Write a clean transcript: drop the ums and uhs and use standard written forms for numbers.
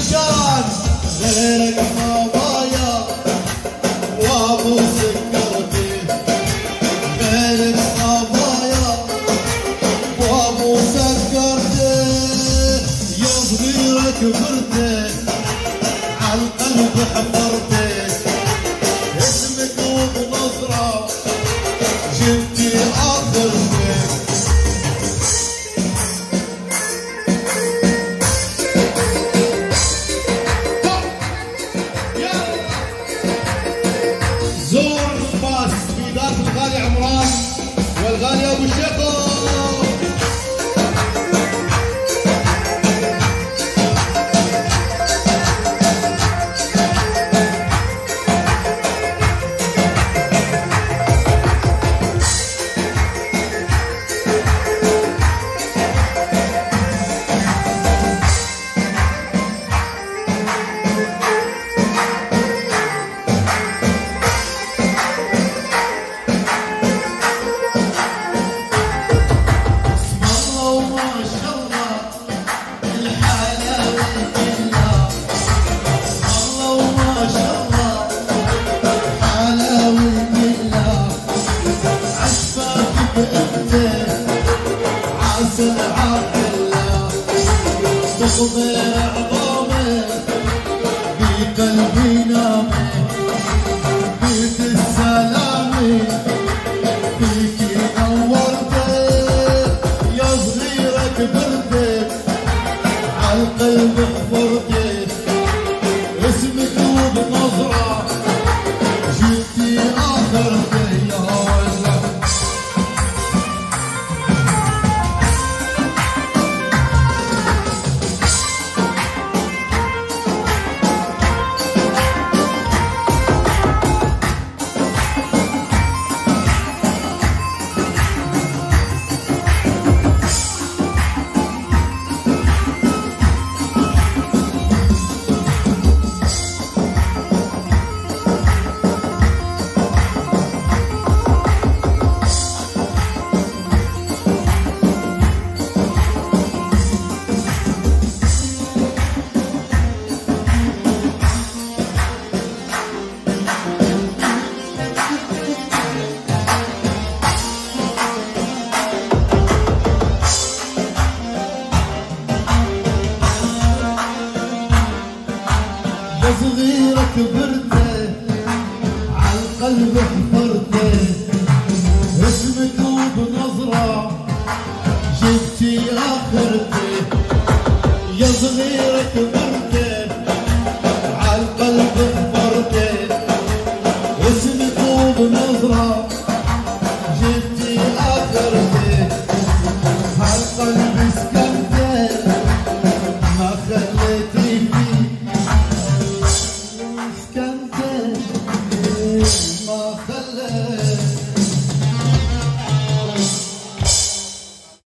عشان غيرك صبايا وابو سكرتي، غيرك صبايا وابو سكرتي، يا صغيرة كبرتي عالقلب حفرتي، اسمك وبنظرة جبتي اخرتي. زور باس في داخل الغالي عمران والغالي ابو شيخو. تقضي عظامك بقلبي نامك، بيت السلامي فيكي نورتك، يا صغيرة كبرتك عالقلب حفرتك، اسمك وبنظرة جبتي آخرتك. يا ولا صغيرة كبرتي عالقلب حفرتي، اسمك وبنظرة جبتي آخرتي، يا صغيرة